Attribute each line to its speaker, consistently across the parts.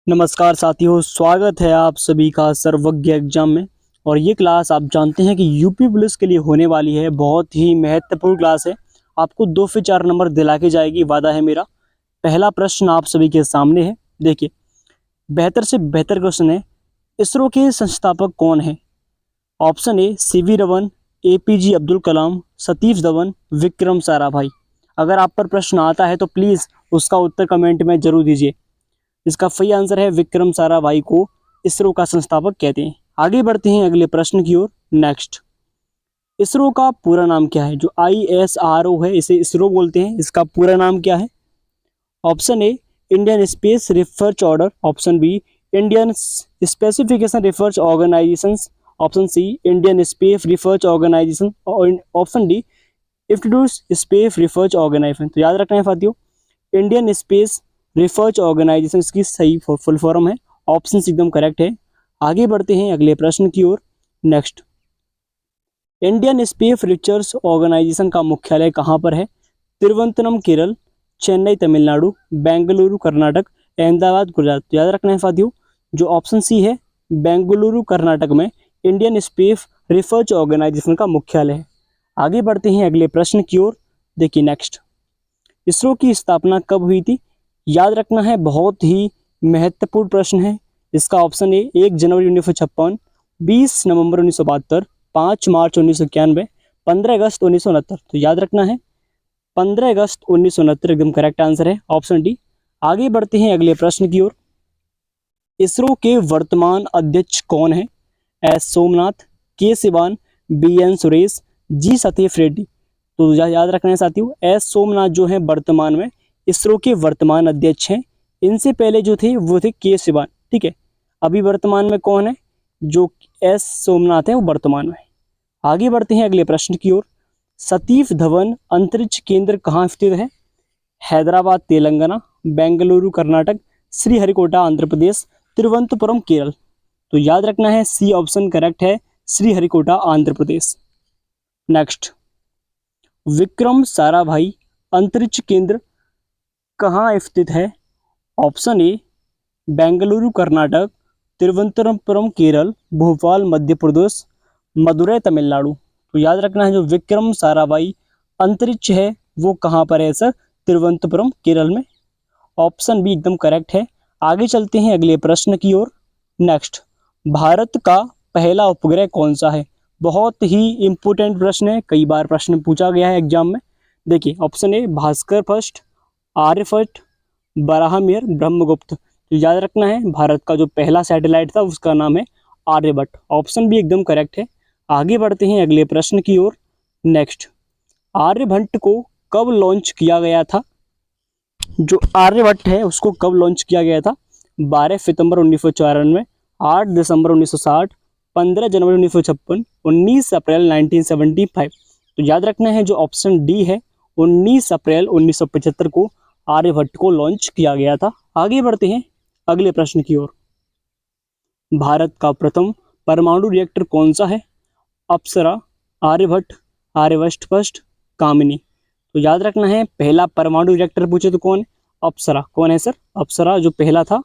Speaker 1: नमस्कार साथियों, स्वागत है आप सभी का सर्वज्ञ एग्जाम में। और ये क्लास आप जानते हैं कि यूपी पुलिस के लिए होने वाली है। बहुत ही महत्वपूर्ण क्लास है। आपको 2 से 4 नंबर दिला के जाएगी, वादा है मेरा। पहला प्रश्न आप सभी के सामने है। देखिए, बेहतर से बेहतर क्वेश्चन है। इसरो के संस्थापक कौन है? Option A CV Raman, APJ Abdul Kalam, Satish Dhawan, Vikram Sarabhai. अगर आप पर प्रश्न आता है तो प्लीज़ उसका उत्तर कमेंट में जरूर दीजिए। इसका सही आंसर है विक्रम साराभाई को इसरो का संस्थापक कहते हैं। आगे बढ़ते हैं अगले प्रश्न की ओर। नेक्स्ट, इसरो का पूरा नाम क्या है? जो ISRO है इसे इसरो बोलते हैं। इसका पूरा नाम क्या है? Option A Indian space research order, option B Indian specification research organisation, option C Indian space research organisation, option D institute space research organisation. तो याद रखना है साथियों, इंडियन स्पेस रिसर्च ऑर्गेनाइजेशन इसकी सही फुल फॉर्म है। ऑप्शन एकदम correct है। आगे बढ़ते हैं अगले प्रश्न की ओर। Next, Indian space research organisation का मुख्यालय कहाँ पर है? तिरुवनंतपुरम केरल, चेन्नई तमिलनाडु, बेंगलुरु कर्नाटक, अहमदाबाद गुजरात। तो याद रखना है साथियों, जो ऑप्शन सी है बेंगलुरु कर्नाटक में इंडियन स्पेस रिसर्च ऑर्गेनाइजेशन का मुख्यालय है। आगे बढ़ते हैं अगले प्रश्न की ओर। देखिए नेक्स्ट, इसरो की स्थापना कब हुई थी? याद रखना है, बहुत ही महत्वपूर्ण प्रश्न है। इसका ऑप्शन ए 1 जनवरी 1956, 20 नवंबर 1972, 5 मार्च 1991, 15 अगस्त 1969। तो याद रखना है 15 अगस्त 1969 एकदम करेक्ट आंसर है, ऑप्शन डी। आगे बढ़ते हैं अगले प्रश्न की ओर। इसरो के वर्तमान अध्यक्ष कौन है? एस सोमनाथ, के सिवान, BN सुरेश, जी सतीश रेड्डी। तो याद रखना है साथियों, एस सोमनाथ जो है वर्तमान में इसरो के वर्तमान अध्यक्ष हैं। इनसे पहले जो थे वो थे के सिवान। ठीक है, अभी वर्तमान में कौन है? जो एस सोमनाथ है वो वर्तमान में। आगे बढ़ते हैं अगले प्रश्न की ओर। सतीश धवन अंतरिक्ष केंद्र कहाँ स्थित है? हैदराबाद तेलंगाना, बेंगलुरु कर्नाटक, श्रीहरिकोटा आंध्र प्रदेश, तिरुवनंतपुरम केरल। तो याद रखना है सी ऑप्शन करेक्ट है, श्रीहरिकोटा आंध्र प्रदेश। नेक्स्ट, विक्रम साराभाई अंतरिक्ष केंद्र कहाँ स्थित है? ऑप्शन ए बेंगलुरु कर्नाटक, तिरुवनंतपुरम केरल, भोपाल मध्य प्रदेश, मदुरै तमिलनाडु। तो याद रखना है जो विक्रम साराभाई अंतरिक्ष है वो कहाँ पर है सर? तिरुवनंतपुरम केरल में। ऑप्शन बी एकदम करेक्ट है। आगे चलते हैं अगले प्रश्न की ओर। नेक्स्ट, भारत का पहला उपग्रह कौन सा है? बहुत ही इंपॉर्टेंट प्रश्न है, कई बार प्रश्न पूछा गया है एग्जाम में। देखिए, option A Bhaskar first, Aryabhata, Varahamihira, Brahmagupta. तो याद रखना है भारत का जो पहला सैटेलाइट था उसका नाम है आर्यभट्ट। ऑप्शन भी एकदम करेक्ट है। आगे बढ़ते हैं अगले प्रश्न की ओर। नेक्स्ट, आर्यभट्ट को कब लॉन्च किया गया था? जो आर्यभट्ट है उसको कब लॉन्च किया गया था? 12 सितंबर 1994, 8 दिसंबर 1960, 15 जनवरी 1956, 19 अप्रैल 1975। तो याद रखना है जो ऑप्शन डी है 19 अप्रैल 1975 को आर्यभट्ट को लॉन्च किया गया था। आगे बढ़ते हैं अगले प्रश्न की ओर। भारत का प्रथम परमाणु रिएक्टर कौन सा है? अप्सरा, आर्यभट्ट, आर्यभट्ट फर्स्ट, कामिनी। तो याद रखना है पहला परमाणु रिएक्टर पूछे तो कौन? अप्सरा। कौन है सर? अप्सरा जो पहला था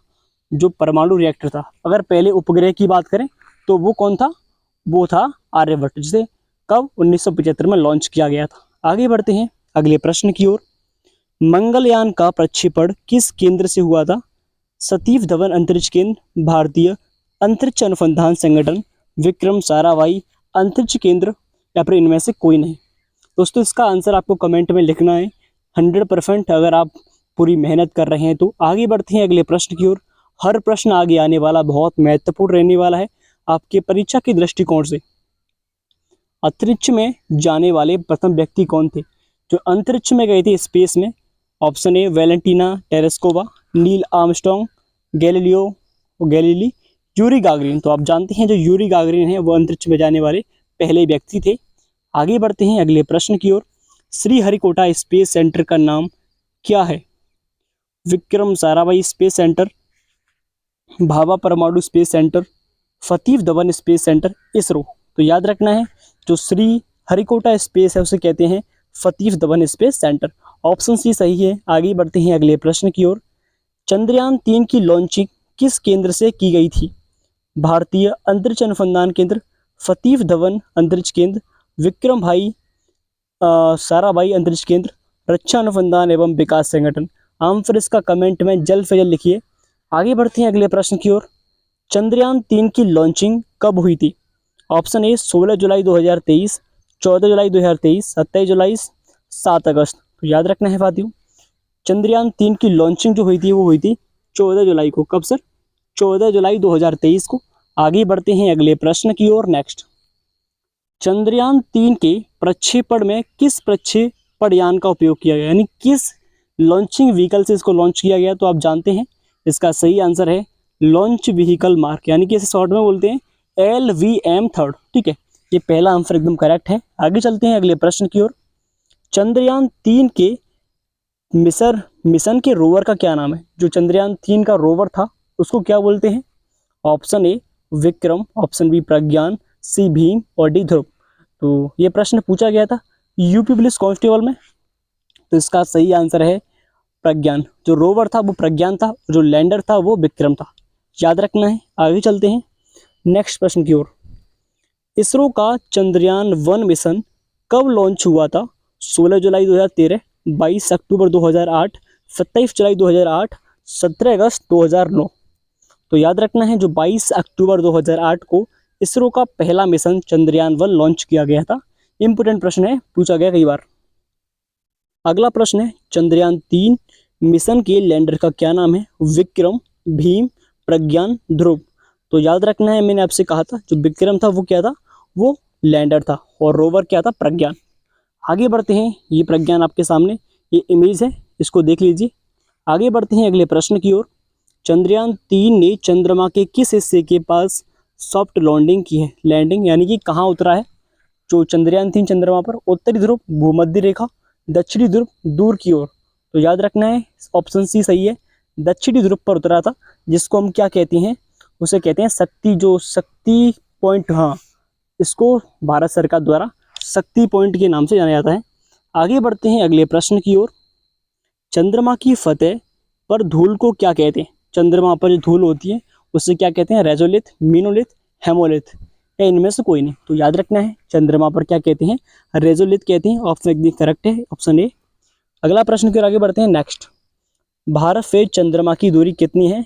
Speaker 1: जो परमाणु रिएक्टर था। अगर पहले उपग्रह की बात करें तो वो कौन था? वो था आर्यभट्ट, जिसे कब 1975 में लॉन्च किया गया था। आगे बढ़ते हैं अगले प्रश्न की ओर। मंगलयान का प्रक्षेपण किस केंद्र से हुआ था? सतीश धवन अंतरिक्ष केंद्र, भारतीय अंतरिक्ष अनुसंधान संगठन, विक्रम साराभाई अंतरिक्ष केंद्र, या फिर इनमें से कोई नहीं। दोस्तों इसका आंसर आपको कमेंट में लिखना है 100%, अगर आप पूरी मेहनत कर रहे हैं तो। आगे बढ़ते हैं अगले प्रश्न की ओर। हर प्रश्न आगे आने वाला बहुत महत्वपूर्ण रहने वाला है आपके परीक्षा के दृष्टिकोण से। अंतरिक्ष में जाने वाले प्रथम व्यक्ति कौन थे जो अंतरिक्ष में गए थे स्पेस में? Option A Valentina Tereshkova, Neil Armstrong, Galilei, Yuri Gagarin. तो आप जानते हैं जो यूरी गागरिन है वो अंतरिक्ष में जाने वाले पहले व्यक्ति थे। आगे बढ़ते हैं अगले प्रश्न की ओर। श्रीहरिकोटा स्पेस सेंटर का नाम क्या है? विक्रम साराभाई स्पेस सेंटर, भाभा परमाणु space centre, Satish Dhawan space centre, ISRO. तो याद रखना है जो श्रीहरिकोटा स्पेस है उसे कहते हैं Satish Dhawan space centre. Option C सही है। आगे बढ़ते हैं अगले प्रश्न की ओर। चंद्रयान 3 की लॉन्चिंग किस केंद्र से की गई थी? भारतीय अंतरिक्ष अनुसंधान केंद्र, सतीश धवन अंतरिक्ष केंद्र, विक्रम भाई साराभाई अंतरिक्ष केंद्र, रक्षा अनुसंधान एवं विकास संगठन। आंसर इसका कमेंट में जल्द से जल्द लिखिए। आगे बढ़ते हैं अगले प्रश्न की ओर। चंद्रयान 3 की लॉन्चिंग कब हुई थी? ऑप्शन ए 16 जुलाई 2023, 14 जुलाई 2023, 27 जुलाई, 7 अगस्त। तो याद रखना है साथियों, चंद्रयान 3 की लॉन्चिंग जो हुई थी वो हुई थी 14 जुलाई को। कब सर? 14 जुलाई 2023 को। आगे बढ़ते हैं अगले प्रश्न की ओर। नेक्स्ट, चंद्रयान 3 के प्रक्षेपण में किस प्रक्षेपण यान का उपयोग किया गया, यानी किस लॉन्चिंग व्हीकल से इसको लॉन्च किया गया? तो आप जानते हैं इसका सही आंसर है लॉन्च व्हीकल मार्क, यानी कि इसे शॉर्ट में बोलते हैं LVM-3। ठीक है, ये पहला आंसर एकदम करेक्ट है। आगे चलते हैं अगले प्रश्न की ओर। चंद्रयान 3 के मिशन के रोवर का क्या नाम है? जो चंद्रयान 3 का रोवर था उसको क्या बोलते हैं? Option A Vikram, option B Pragyan, C Bhim और डी ध्रुव। तो ये प्रश्न पूछा गया था यूपी पुलिस कांस्टेबल में। तो इसका सही आंसर है प्रज्ञान। जो रोवर था वो प्रज्ञान था, जो लैंडर था वो विक्रम था। याद रखना है। आगे चलते हैं नेक्स्ट प्रश्न की ओर। इसरो का चंद्रयान 1 मिशन कब लॉन्च हुआ था? 16 जुलाई 2013, 22 अक्टूबर 2008, 27 जुलाई 2008, 17 अगस्त 2009। तो याद रखना है जो 22 अक्टूबर 2008 को इसरो का पहला मिशन चंद्रयान 1 लॉन्च किया गया था। इंपोर्टेंट प्रश्न है, पूछा गया कई बार। अगला प्रश्न है चंद्रयान 3 मिशन के लैंडर का क्या नाम है? विक्रम, भीम, प्रज्ञान, ध्रुव। तो याद रखना है, मैंने आपसे कहा था जो विक्रम था वो क्या था? वो लैंडर था और रोवर क्या था? प्रज्ञान। आगे बढ़ते हैं, ये प्रज्ञान आपके सामने ये इमेज है, इसको देख लीजिए। आगे बढ़ते हैं अगले प्रश्न की ओर। चंद्रयान 3 ने चंद्रमा के किस हिस्से के पास सॉफ्ट लैंडिंग की है? लैंडिंग यानी कि कहाँ उतरा है जो चंद्रयान 3 चंद्रमा पर? उत्तरी ध्रुव, भूमध्य रेखा, दक्षिणी ध्रुव, दूर की ओर। तो याद रखना है ऑप्शन सी सही है, दक्षिणी ध्रुव पर उतरा था, जिसको हम क्या कहते हैं? उसे कहते हैं शक्ति पॉइंट। हाँ, इसको भारत सरकार द्वारा शक्ति पॉइंट के नाम से जाना जाता है। आगे बढ़ते हैं अगले प्रश्न की ओर। चंद्रमा की सतह पर धूल को क्या कहते हैं? चंद्रमा पर जो धूल होती है उससे क्या कहते हैं? रेजोलिथ, मीनोलिथ, हेमोलिथ, या इनमें से कोई नहीं। तो याद रखना है चंद्रमा पर क्या कहते हैं? रेजोलिथ कहते हैं। ऑप्शन एकदम करेक्ट है, ऑप्शन ए। अगला प्रश्न की ओर आगे बढ़ते हैं। नेक्स्ट, भारत से चंद्रमा की दूरी कितनी है?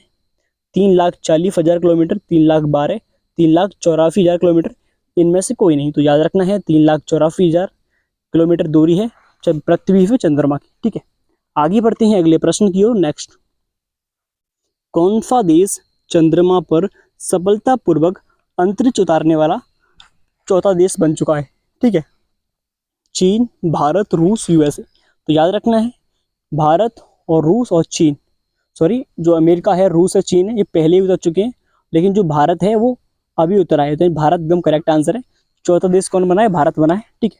Speaker 1: 3,40,000 किलोमीटर, 3,12,000, 3,84,000 किलोमीटर, इनमें से कोई नहीं। तो याद रखना है 3,84,000 किलोमीटर दूरी है पृथ्वी से चंद्रमा की। ठीक है, आगे बढ़ते हैं अगले प्रश्न की ओर। नेक्स्ट, कौन सा देश चंद्रमा पर सफलतापूर्वक अंतरिक्ष उतारने वाला चौथा देश बन चुका है? ठीक है, चीन, भारत, रूस, यूएसए। तो याद रखना है भारत और रूस और चीन, सॉरी जो अमेरिका है, रूस और चीन है, ये पहले ही उतर चुके हैं, लेकिन जो भारत है वो अभी उतरा है। तो भारत एकदम करेक्ट आंसर है। चौथा देश कौन बना है? भारत बना है। ठीक है,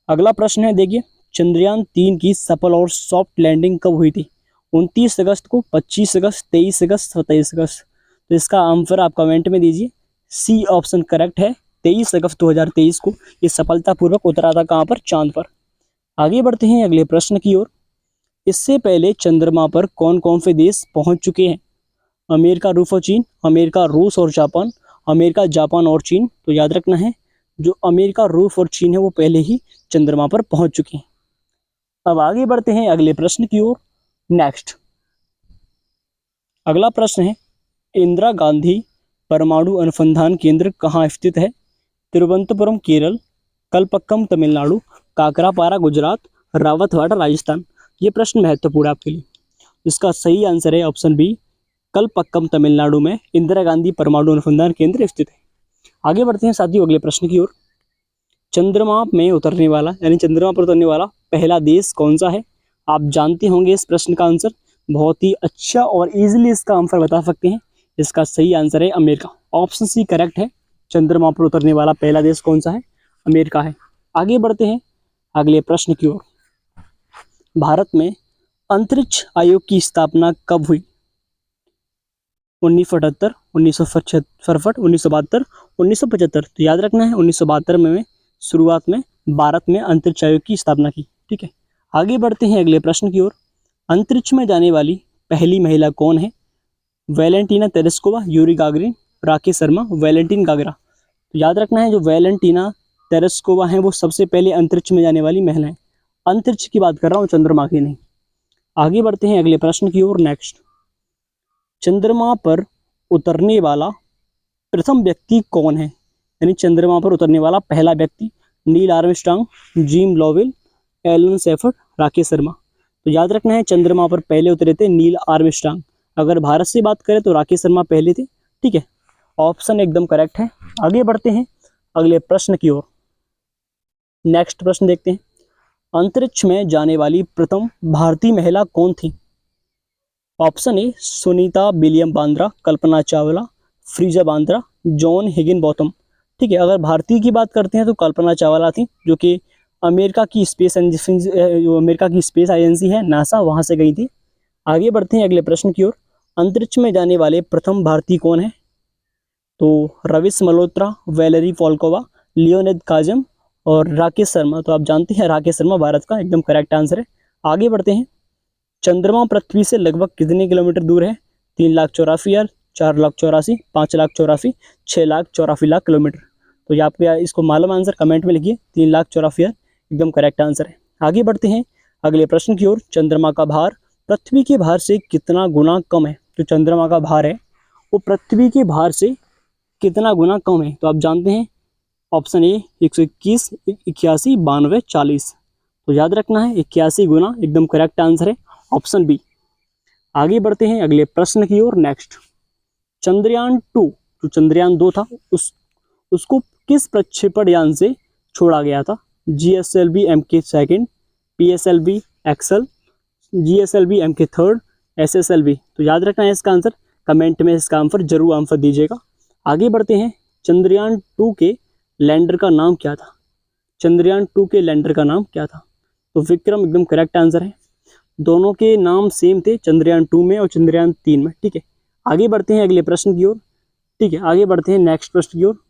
Speaker 1: अगला प्रश्न है, देखिए चंद्रयान 3 की सफल और सॉफ्ट लैंडिंग कब हुई थी? 29 अगस्त को, 25 अगस्त, 23 अगस्त, 27 अगस्त। तो इसका आंसर आप कमेंट में दीजिए। सी ऑप्शन करेक्ट है, 23 अगस्त 2023 को ये सफलतापूर्वक उतरा था। कहाँ पर? चांद पर। आगे बढ़ते हैं अगले प्रश्न की ओर। इससे पहले चंद्रमा पर कौन कौन से देश पहुंच चुके हैं? अमेरिका, रूस और चीन, अमेरिका, रूस और जापान, अमेरिका, जापान और चीन। तो याद रखना है जो अमेरिका, रूस और चीन है वो पहले ही चंद्रमा पर पहुंच चुके हैं। अब आगे बढ़ते हैं अगले प्रश्न की ओर। नेक्स्ट, अगला प्रश्न है, इंदिरा गांधी परमाणु अनुसंधान केंद्र कहाँ स्थित है? तिरुवनंतपुरम केरल, कलपक्कम तमिलनाडु, काकरापारा गुजरात, रावतवाड़ा राजस्थान। ये प्रश्न महत्वपूर्ण है आपके लिए। इसका सही आंसर है ऑप्शन बी, कलपक्कम तमिलनाडु में इंदिरा गांधी परमाणु अनुसंधान केंद्र स्थित है। आगे बढ़ते हैं साथियों अगले प्रश्न की ओर। चंद्रमा में उतरने वाला यानी चंद्रमा पर उतरने वाला पहला देश कौन सा है? आप जानते होंगे इस प्रश्न का आंसर, बहुत ही अच्छा और इजीली इसका आंसर बता सकते हैं। इसका सही आंसर है अमेरिका। ऑप्शन सी करेक्ट है। चंद्रमा पर उतरने वाला पहला देश कौन सा है? अमेरिका है। आगे बढ़ते हैं अगले प्रश्न की ओर। भारत में अंतरिक्ष आयोग की स्थापना कब हुई? 1978, 1967, 1972, 1975। तो याद रखना है 1972 में शुरुआत में भारत में अंतरिक्ष आयोग की स्थापना की। ठीक है, आगे बढ़ते हैं अगले प्रश्न की ओर। अंतरिक्ष में जाने वाली पहली महिला कौन है? Valentina Tereshkova, Yuri Gagarin, Rakesh Sharma, Valentine Ghaghara. तो याद रखना है जो वैलेंटीना तेरेस्कोवा हैं वो सबसे पहले अंतरिक्ष में जाने वाली महिला हैं। अंतरिक्ष की बात कर रहा हूँ, चंद्रमा की नहीं। आगे बढ़ते हैं अगले प्रश्न की ओर। नेक्स्ट, चंद्रमा पर उतरने वाला प्रथम व्यक्ति कौन है? यानी चंद्रमा पर उतरने वाला पहला व्यक्ति, Neil Armstrong, Jim Lovell, Alan Shepard, Rakesh Sharma. तो याद रखना है चंद्रमा पर पहले उतरे थे नील आर्मस्ट्रांग। अगर भारत से बात करें तो राकेश शर्मा पहले थे। ठीक है, ऑप्शन एकदम करेक्ट है। आगे बढ़ते हैं अगले प्रश्न की ओर। नेक्स्ट प्रश्न देखते हैं, अंतरिक्ष में जाने वाली प्रथम भारतीय महिला कौन थी? Option A Sunita William Bandra, Kalpana Chawla, फ्रीजा बांद्रा, जॉन हिगिनबॉथम। ठीक है, अगर भारतीय की बात करते हैं तो कल्पना चावला थी, जो कि अमेरिका की स्पेस एजेंसी है नासा, वहां से गई थी। आगे बढ़ते हैं अगले प्रश्न की ओर। अंतरिक्ष में जाने वाले प्रथम भारतीय कौन है? तो रविश मल्होत्रा, वैलेरी फोल्कोवा, लियोनिद काजम और राकेश शर्मा। तो आप जानते हैं राकेश शर्मा भारत का एकदम करेक्ट आंसर है। आगे बढ़ते हैं, चंद्रमा पृथ्वी से लगभग कितने किलोमीटर दूर है? 3,84,000, 4,84,000, 5,84,000, 6,84,000 किलोमीटर। तो ये आपको इसको मालूम आंसर कमेंट में लिखिए। 3,84,000 एकदम करेक्ट आंसर है। आगे बढ़ते हैं अगले प्रश्न की ओर। चंद्रमा का भार पृथ्वी के भार से कितना गुना कम है? तो चंद्रमा का भार है वो पृथ्वी के भार से कितना गुना कम है? तो आप जानते हैं ऑप्शन ए 121, 81, 92, 40। तो याद रखना है 81 गुना एकदम करेक्ट आंसर है, ऑप्शन बी। आगे बढ़ते हैं अगले प्रश्न की ओर। नेक्स्ट, चंद्रयान 2 जो चंद्रयान 2 था उसको किस प्रक्षेपण यान से छोड़ा गया था? GSLV MK second, PSLV XL, GSLV MK third, SSLV। तो याद रखना है इसका आंसर, कमेंट में इसका आंसर जरूर आंसर दीजिएगा। आगे बढ़ते हैं, चंद्रयान 2 के लैंडर का नाम क्या था? चंद्रयान 2 के लैंडर का नाम क्या था? तो विक्रम एकदम करेक्ट आंसर है। दोनों के नाम सेम थे, चंद्रयान 2 में और चंद्रयान 3 में। ठीक है, आगे बढ़ते हैं अगले प्रश्न की ओर। ठीक है, आगे बढ़ते हैं नेक्स्ट प्रश्न की ओर।